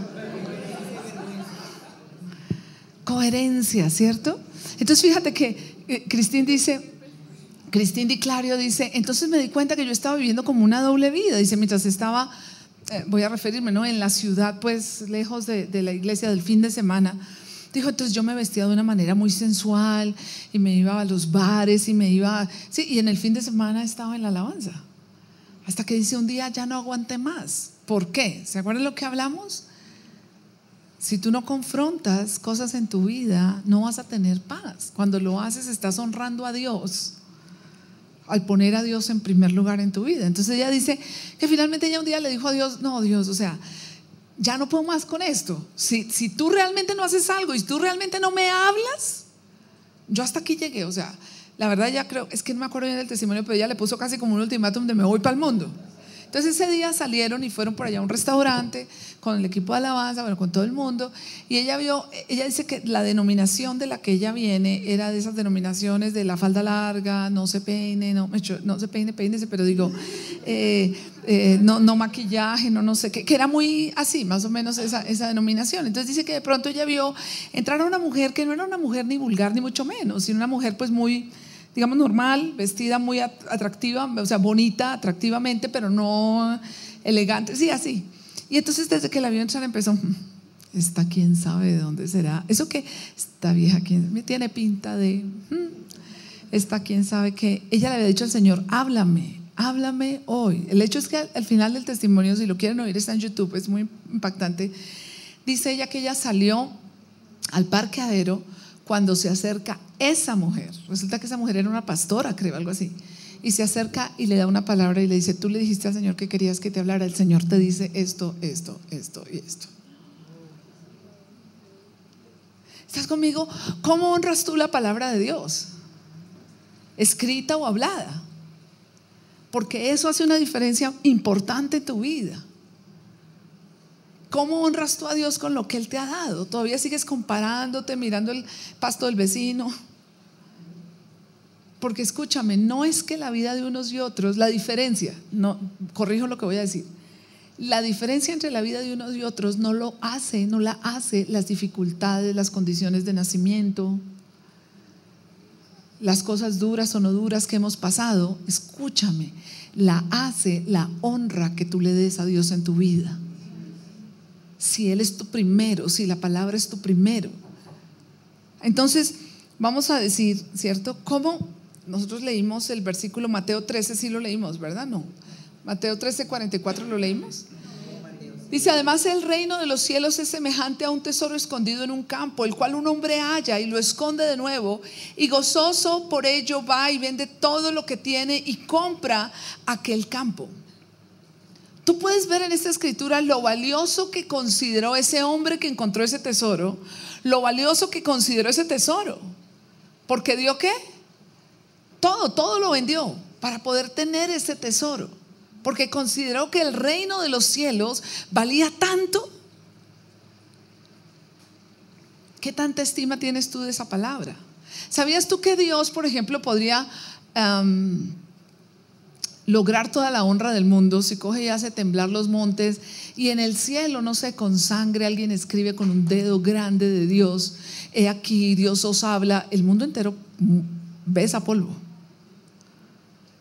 S1: Coherencia, ¿cierto? Entonces fíjate que Cristín Di Clario dice: entonces me di cuenta que yo estaba viviendo como una doble vida. Dice, mientras estaba, voy a referirme, ¿no?, en la ciudad, pues lejos de la iglesia del fin de semana. Dijo, entonces yo me vestía de una manera muy sensual y me iba a los bares y y en el fin de semana estaba en la alabanza. Hasta que dice, un día ya no aguanté más. ¿Por qué? ¿Se acuerdan lo que hablamos? Si tú no confrontas cosas en tu vida, no vas a tener paz. Cuando lo haces, estás honrando a Dios al poner a Dios en primer lugar en tu vida. Entonces ella dice que finalmente ella un día le dijo a Dios: no, Dios, o sea, ya no puedo más con esto. Si tú realmente no haces algo y si tú realmente no me hablas, yo hasta aquí llegué. O sea, la verdad ya creo, es que no me acuerdo bien del testimonio, pero ella le puso casi como un ultimátum de me voy para el mundo. Entonces ese día salieron y fueron por allá a un restaurante con el equipo de alabanza, bueno, con todo el mundo, y ella dice que la denominación de la que ella viene era de esas denominaciones de la falda larga, no se peine, no se peine, peínese, pero digo, no maquillaje, no sé qué, que era muy así, más o menos esa denominación. Entonces dice que de pronto ella vio entrar a una mujer que no era una mujer ni vulgar ni mucho menos, sino una mujer pues muy, digamos, normal, vestida muy atractiva, o sea, bonita, atractivamente, pero no elegante, sí, así. Y entonces desde que la vio entrar empezó: esta quién sabe de dónde será, eso que esta vieja quién me tiene pinta de, esta quién sabe que. Ella le había dicho al Señor: háblame hoy. El hecho es que al final del testimonio, si lo quieren oír, está en YouTube, es muy impactante. Dice ella que ella salió al parqueadero cuando se acerca esa mujer. Resulta que esa mujer era una pastora, creo, algo así. Y se acerca y le da una palabra y le dice: tú le dijiste al Señor que querías que te hablara, el Señor te dice esto y esto. ¿Estás conmigo? ¿Cómo honras tú la palabra de Dios? Escrita o hablada. Porque eso hace una diferencia importante en tu vida. ¿Cómo honras tú a Dios con lo que Él te ha dado? ¿Todavía sigues comparándote, mirando el pasto del vecino? Porque escúchame, no es que la vida de unos y otros, la diferencia, no, corrijo lo que voy a decir, la diferencia entre la vida de unos y otros no la hace las dificultades, las condiciones de nacimiento, las cosas duras o no duras que hemos pasado. Escúchame, la hace la honra que tú le des a Dios en tu vida. Si Él es tu primero, si la palabra es tu primero. Entonces vamos a decir, ¿cierto? ¿Cómo? Nosotros leímos el versículo Mateo 13, sí lo leímos, ¿verdad? No, Mateo 13, 44 lo leímos. Dice: además el reino de los cielos es semejante a un tesoro escondido en un campo, el cual un hombre halla y lo esconde de nuevo, y gozoso por ello va y vende todo lo que tiene y compra aquel campo. Tú puedes ver en esta escritura lo valioso que consideró ese hombre que encontró ese tesoro, lo valioso que consideró ese tesoro, porque dio ¿qué? Todo lo vendió para poder tener ese tesoro, porque consideró que el reino de los cielos valía tanto. ¿Qué tanta estima tienes tú de esa palabra? ¿Sabías tú que Dios, por ejemplo, podría lograr toda la honra del mundo si coge y hace temblar los montes y en el cielo, no sé, con sangre alguien escribe con un dedo grande de Dios: he aquí, Dios os habla, el mundo entero besa polvo?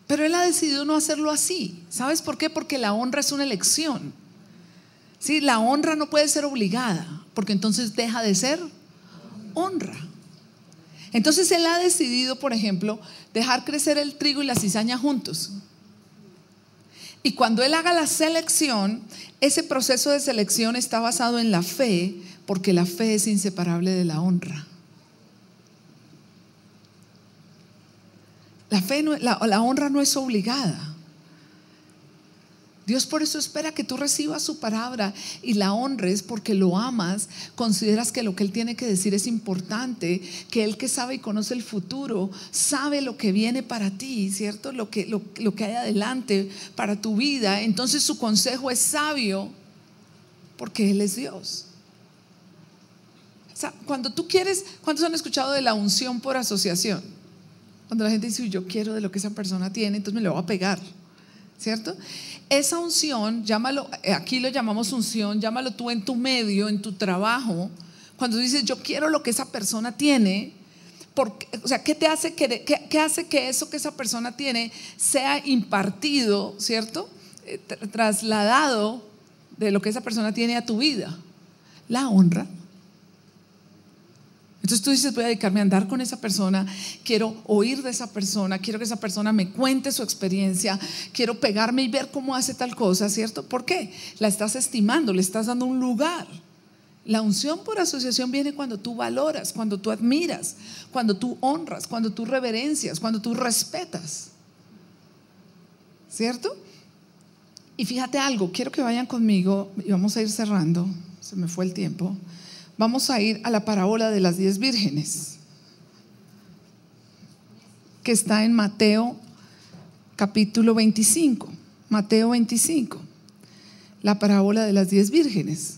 S1: Pero Él ha decidido no hacerlo así. ¿Sabes por qué? Porque la honra es una elección. ¿Sí? La honra no puede ser obligada, porque entonces deja de ser honra. Entonces Él ha decidido, por ejemplo, dejar crecer el trigo y la cizaña juntos. Y cuando Él haga la selección, ese proceso de selección está basado en la fe, porque la fe es inseparable de la honra. La honra no es obligada. Dios por eso espera que tú recibas su palabra y la honres porque lo amas, consideras que lo que Él tiene que decir es importante, que Él que sabe y conoce el futuro, sabe lo que viene para ti, ¿cierto? Lo que hay adelante para tu vida. Entonces su consejo es sabio porque Él es Dios. O sea, cuando tú quieres, ¿cuántos han escuchado de la unción por asociación? Cuando la gente dice, yo quiero de lo que esa persona tiene, entonces me lo voy a pegar, ¿cierto? Esa unción, llámalo, aquí lo llamamos unción, llámalo tú en tu medio, en tu trabajo. Cuando dices yo quiero lo que esa persona tiene, porque, o sea, ¿qué hace que eso que esa persona tiene sea impartido, ¿cierto? Trasladado de lo que esa persona tiene a tu vida? La honra. Entonces tú dices, voy a dedicarme a andar con esa persona, quiero oír de esa persona, quiero que esa persona me cuente su experiencia, quiero pegarme y ver cómo hace tal cosa, ¿cierto? ¿Por qué? La estás estimando, le estás dando un lugar. La unción por asociación viene cuando tú valoras, cuando tú admiras, cuando tú honras, cuando tú reverencias, cuando tú respetas, ¿cierto? Y fíjate algo, quiero que vayan conmigo y vamos a ir cerrando, se me fue el tiempo. Vamos a ir a la parábola de las 10 vírgenes, que está en Mateo capítulo 25. Mateo 25, la parábola de las 10 vírgenes.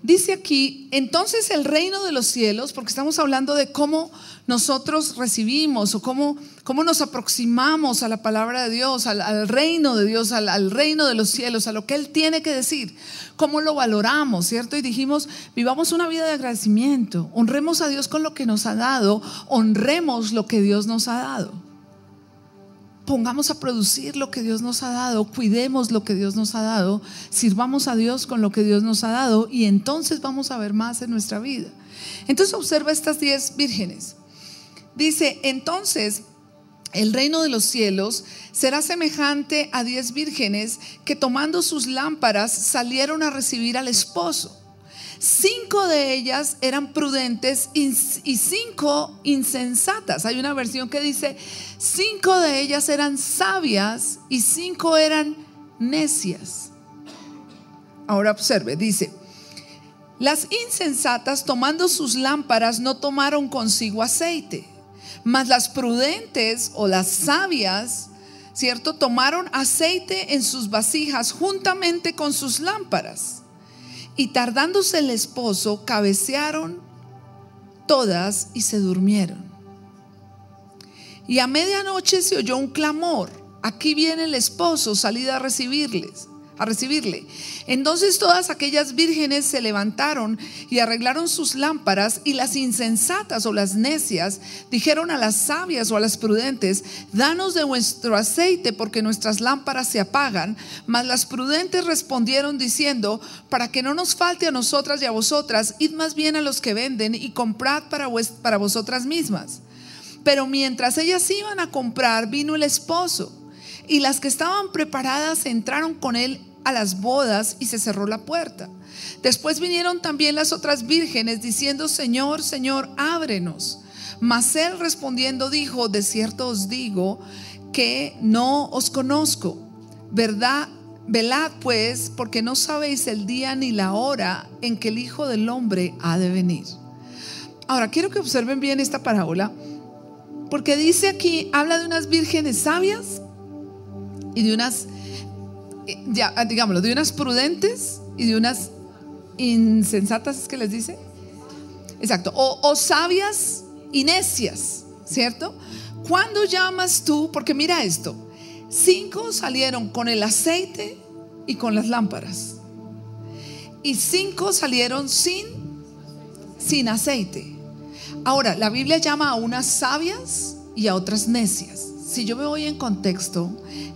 S1: Dice aquí, entonces el reino de los cielos, porque estamos hablando de cómo nosotros recibimos o cómo nos aproximamos a la palabra de Dios, al reino de Dios, al reino de los cielos, a lo que Él tiene que decir, cómo lo valoramos, ¿cierto? Y dijimos, vivamos una vida de agradecimiento, honremos a Dios con lo que nos ha dado, honremos lo que Dios nos ha dado. Pongamos a producir lo que Dios nos ha dado, cuidemos lo que Dios nos ha dado, sirvamos a Dios con lo que Dios nos ha dado y entonces vamos a ver más en nuestra vida. Entonces observa estas 10 vírgenes. Dice, entonces el reino de los cielos será semejante a 10 vírgenes que tomando sus lámparas salieron a recibir al esposo. 5 de ellas eran prudentes y 5 insensatas. Hay una versión que dice 5 de ellas eran sabias y 5 eran necias. Ahora observe, dice, las insensatas tomando sus lámparas no tomaron consigo aceite, mas las prudentes o las sabias, ¿cierto? Tomaron aceite en sus vasijas juntamente con sus lámparas. Y tardándose el esposo, cabecearon todas y se durmieron. Y a medianoche se oyó un clamor: aquí viene el esposo, salid a recibirle. Entonces todas aquellas vírgenes se levantaron y arreglaron sus lámparas, y las insensatas o las necias dijeron a las sabias o a las prudentes: danos de vuestro aceite, porque nuestras lámparas se apagan. Mas las prudentes respondieron diciendo: para que no nos falte a nosotras y a vosotras, id más bien a los que venden y comprad para vosotras mismas. Pero mientras ellas iban a comprar, vino el esposo, y las que estaban preparadas entraron con él a las bodas y se cerró la puerta. Después vinieron también las otras vírgenes diciendo: Señor, Señor, ábrenos. Mas él respondiendo dijo: de cierto os digo que no os conozco. ¿Verdad? Velad pues, porque no sabéis el día ni la hora en que el Hijo del Hombre ha de venir. Ahora quiero que observen bien esta parábola, porque dice aquí, habla de unas vírgenes sabias y de unas, de unas prudentes y de unas insensatas, ¿es que les dice? Exacto, o sabias y necias, ¿cierto? ¿Cuándo llamas tú? Porque mira esto, 5 salieron con el aceite y con las lámparas, y 5 salieron sin aceite. Ahora, la Biblia llama a unas sabias y a otras necias. Si yo me voy en contexto,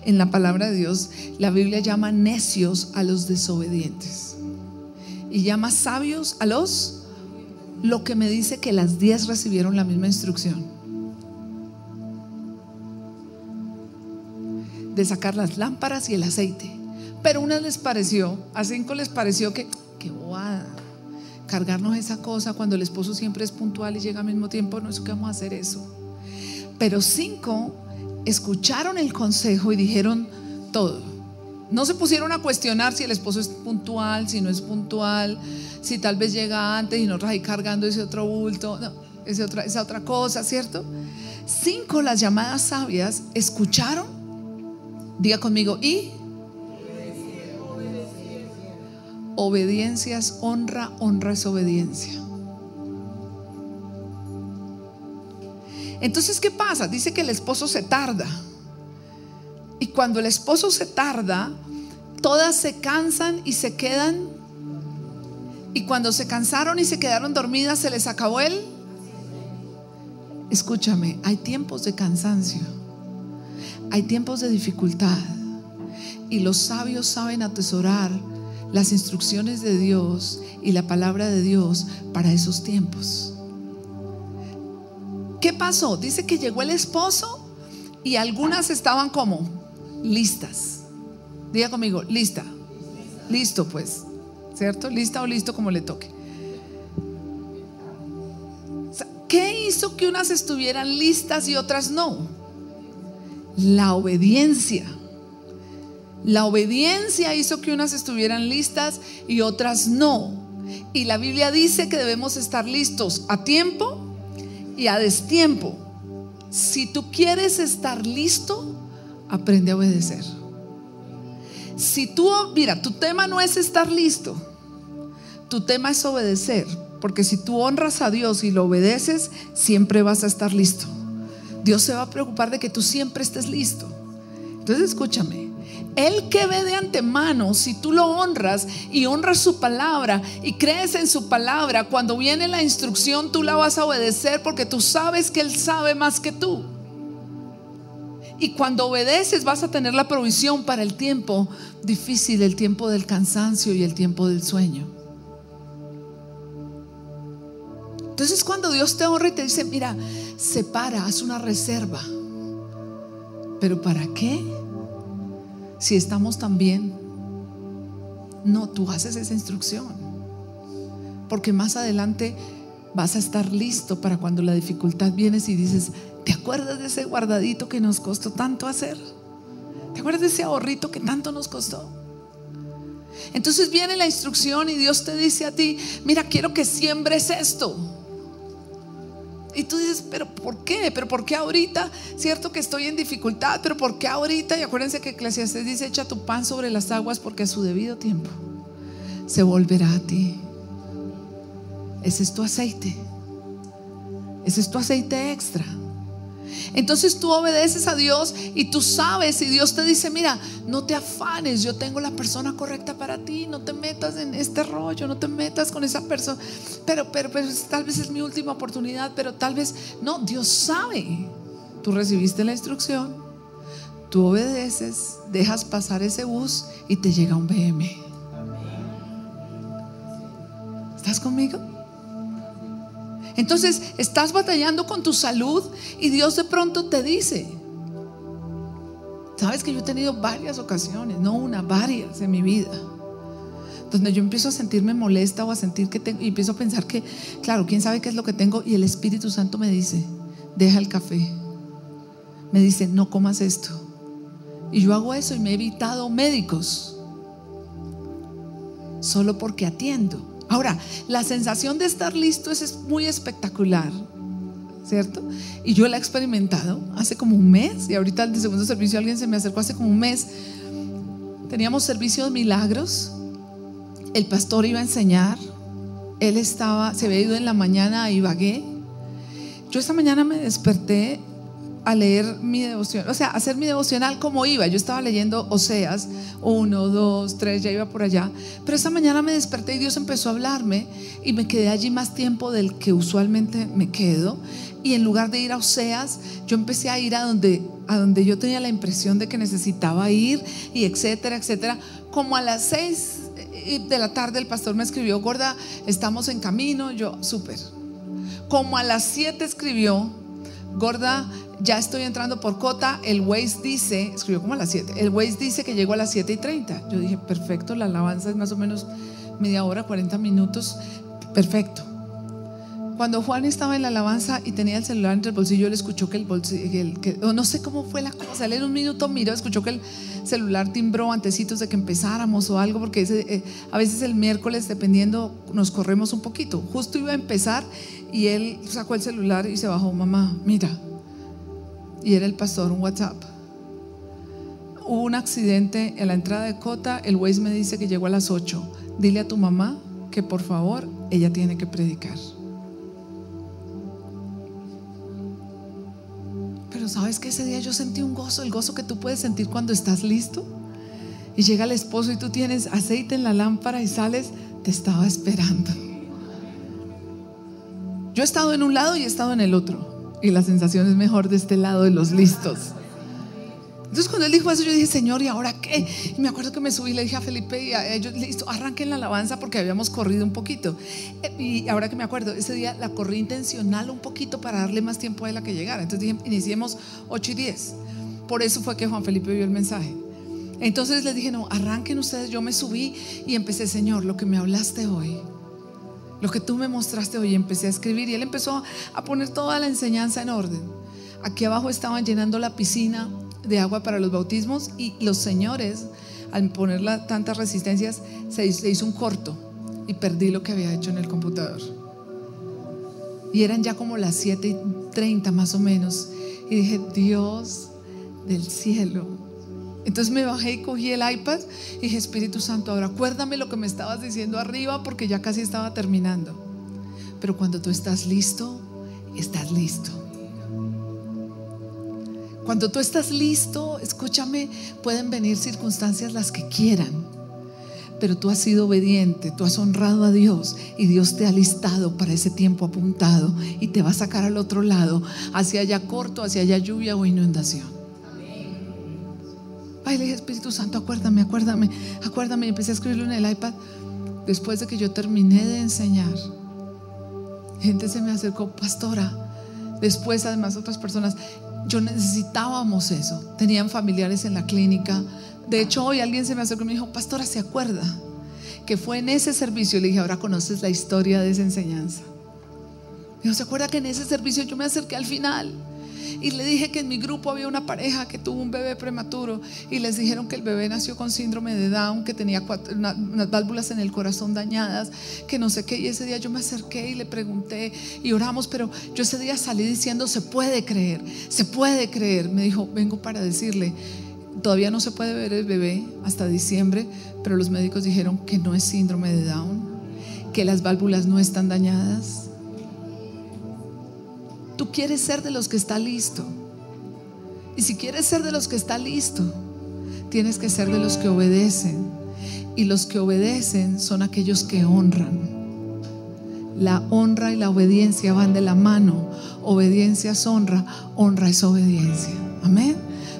S1: en la palabra de Dios, la Biblia llama necios a los desobedientes y llama sabios a lo que me dice que las 10 recibieron la misma instrucción de sacar las lámparas y el aceite. Pero unas les pareció, a 5 les pareció que bobada, cargarnos esa cosa cuando el esposo siempre es puntual y llega al mismo tiempo, no es que vamos a hacer eso. Pero 5 escucharon el consejo y dijeron: todo, No se pusieron a cuestionar si el esposo es puntual, si no es puntual, si tal vez llega antes y nosotros ahí cargando ese otro bulto, no, esa otra cosa, ¿cierto? 5, las llamadas sabias escucharon, diga conmigo, y obediencia es honra, honra es obediencia. Entonces, ¿qué pasa? Dice que el esposo se tarda. Y cuando el esposo se tarda, todas se cansan y se quedan. Y cuando se cansaron y se quedaron dormidas, se les acabó el. Escúchame, hay tiempos de cansancio, hay tiempos de dificultad. Y los sabios saben atesorar las instrucciones de Dios y la palabra de Dios para esos tiempos. ¿Qué pasó? Dice que llegó el esposo y algunas estaban como listas. Diga conmigo, lista. Listo, pues, ¿cierto? Lista o listo, como le toque. O sea, ¿qué hizo que unas estuvieran listas y otras no? La obediencia. La obediencia hizo que unas estuvieran listas y otras no. Y la Biblia dice que debemos estar listos a tiempo y a destiempo. Si tú quieres estar listo, aprende a obedecer. Si tú, mira, tu tema no es estar listo, tu tema es obedecer. Porque si tú honras a Dios y lo obedeces, siempre vas a estar listo. Dios se va a preocupar de que tú siempre estés listo. Entonces escúchame, Él que ve de antemano, si tú lo honras y honras su palabra y crees en su palabra, cuando viene la instrucción tú la vas a obedecer, porque tú sabes que Él sabe más que tú. Y cuando obedeces vas a tener la provisión para el tiempo difícil, el tiempo del cansancio y el tiempo del sueño. Entonces cuando Dios te honra y te dice, mira, separa, haz una reserva. ¿Pero para qué? Si estamos tan bien. No, tú haces esa instrucción, porque más adelante vas a estar listo para cuando la dificultad viene y dices, ¿te acuerdas de ese guardadito que nos costó tanto hacer? ¿Te acuerdas de ese ahorrito que tanto nos costó? Entonces viene la instrucción y Dios te dice a ti, mira, quiero que siembres esto. Y tú dices, ¿pero por qué? ¿Pero por qué ahorita? Cierto que estoy en dificultad, pero ¿por qué ahorita? Y acuérdense que Eclesiastés dice, echa tu pan sobre las aguas, porque a su debido tiempo se volverá a ti. Ese es tu aceite. Ese es tu aceite extra. Entonces tú obedeces a Dios y tú sabes, y Dios te dice, mira, no te afanes, yo tengo la persona correcta para ti, no te metas en este rollo, no te metas con esa persona, pero tal vez es mi última oportunidad, pero tal vez no. Dios sabe. Tú recibiste la instrucción, tú obedeces, dejas pasar ese bus y te llega un BM. ¿Estás conmigo? Entonces estás batallando con tu salud y Dios de pronto te dice, sabes que yo he tenido varias ocasiones, no una, varias en mi vida, donde yo empiezo a sentirme molesta o a sentir que tengo, y empiezo a pensar que, claro, quién sabe qué es lo que tengo, y el Espíritu Santo me dice, deja el café, me dice, no comas esto, y yo hago eso y me he evitado médicos solo porque atiendo. Ahora, la sensación de estar listo es muy espectacular, ¿cierto? Y yo la he experimentado hace como un mes. Y ahorita de segundo servicio alguien se me acercó hace como un mes. Teníamos servicio de milagros. El pastor iba a enseñar. Él se había ido en la mañana a Ibagué. Yo esta mañana me desperté a leer mi devoción, o sea, a hacer mi devocional como iba. Yo estaba leyendo Oseas 1, 2, 3, ya iba por allá. Pero esta mañana me desperté y Dios empezó a hablarme y me quedé allí más tiempo del que usualmente me quedo. Y en lugar de ir a Oseas, yo empecé a ir a donde yo tenía la impresión de que necesitaba ir, y etcétera, etcétera. Como a las 6 de la tarde el pastor me escribió, Gorda, estamos en camino. Yo, súper. Como a las 7 escribió, Gorda, ya estoy entrando por Cota. El Waze dice, escribió como a las 7, el Waze dice que llego a las 7:30. Yo dije, perfecto, la alabanza es más o menos media hora, 40 minutos, perfecto. Cuando Juan estaba en la alabanza y tenía el celular entre el bolsillo, él escuchó que o no sé cómo fue la cosa, él en un minuto miró, escuchó que el celular timbró antecitos de que empezáramos o algo, porque a veces el miércoles, dependiendo, nos corremos un poquito. Justo iba a empezar y él sacó el celular y se bajó: mamá, mira. Y era el pastor, un WhatsApp. Hubo un accidente en la entrada de Cota, el Waze me dice que llegó a las 8. Dile a tu mamá que por favor ella tiene que predicar. Pero sabes que ese día yo sentí un gozo, el gozo que tú puedes sentir cuando estás listo y llega el esposo y tú tienes aceite en la lámpara y sales, te estaba esperando. Yo he estado en un lado y he estado en el otro, y la sensación es mejor de este lado de los listos. Entonces cuando él dijo eso, yo dije: Señor, ¿y ahora qué? Y me acuerdo que me subí y le dije a Felipe y a ellos: listo, arranquen la alabanza, porque habíamos corrido un poquito. Y ahora que me acuerdo, ese día la corrí intencional un poquito para darle más tiempo a él a que llegara. Entonces dije: iniciemos 8:10. Por eso fue que Juan Felipe vio el mensaje. Entonces les dije: no, arranquen ustedes. Yo me subí y empecé: Señor, lo que me hablaste hoy, lo que tú me mostraste hoy. Empecé a escribir y él empezó a poner toda la enseñanza en orden. Aquí abajo estaban llenando la piscina de agua para los bautismos, y los señores, al ponerla tantas resistencias, se hizo un corto y perdí lo que había hecho en el computador. Y eran ya como las 7:30 más o menos, y dije: Dios del cielo. Entonces me bajé y cogí el iPad y dije: Espíritu Santo, ahora acuérdame lo que me estabas diciendo arriba, porque ya casi estaba terminando. Pero cuando tú estás listo, estás listo. Cuando tú estás listo, escúchame, pueden venir circunstancias las que quieran, pero tú has sido obediente, tú has honrado a Dios, y Dios te ha listado para ese tiempo apuntado y te va a sacar al otro lado, hacia allá corto, hacia allá lluvia o inundación. Ay, le dije: Espíritu Santo, acuérdame. Y empecé a escribirlo en el iPad. Después de que yo terminé de enseñar, gente se me acercó: pastora. Después, además, otras personas. Yo necesitábamos eso. Tenían familiares en la clínica. De hecho, hoy alguien se me acercó y me dijo: pastora, ¿se acuerda que fue en ese servicio? Le dije: ahora conoces la historia de esa enseñanza. Me dijo: ¿se acuerda que en ese servicio yo me acerqué al final y le dije que en mi grupo había una pareja que tuvo un bebé prematuro y les dijeron que el bebé nació con síndrome de Down, que tenía unas válvulas en el corazón dañadas, que no sé qué? Y ese día yo me acerqué y le pregunté y oramos, pero yo ese día salí diciendo: se puede creer, se puede creer. Me dijo: vengo para decirle, todavía no se puede ver el bebé hasta diciembre, pero los médicos dijeron que no es síndrome de Down, que las válvulas no están dañadas. Tú quieres ser de los que está listo, y si quieres ser de los que está listo, tienes que ser de los que obedecen, y los que obedecen son aquellos que honran. La honra y la obediencia van de la mano. Obediencia es honra, honra es obediencia. Amén.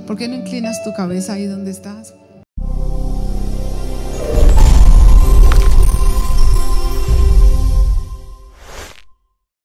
S1: ¿Por qué no inclinas tu cabeza ahí donde estás?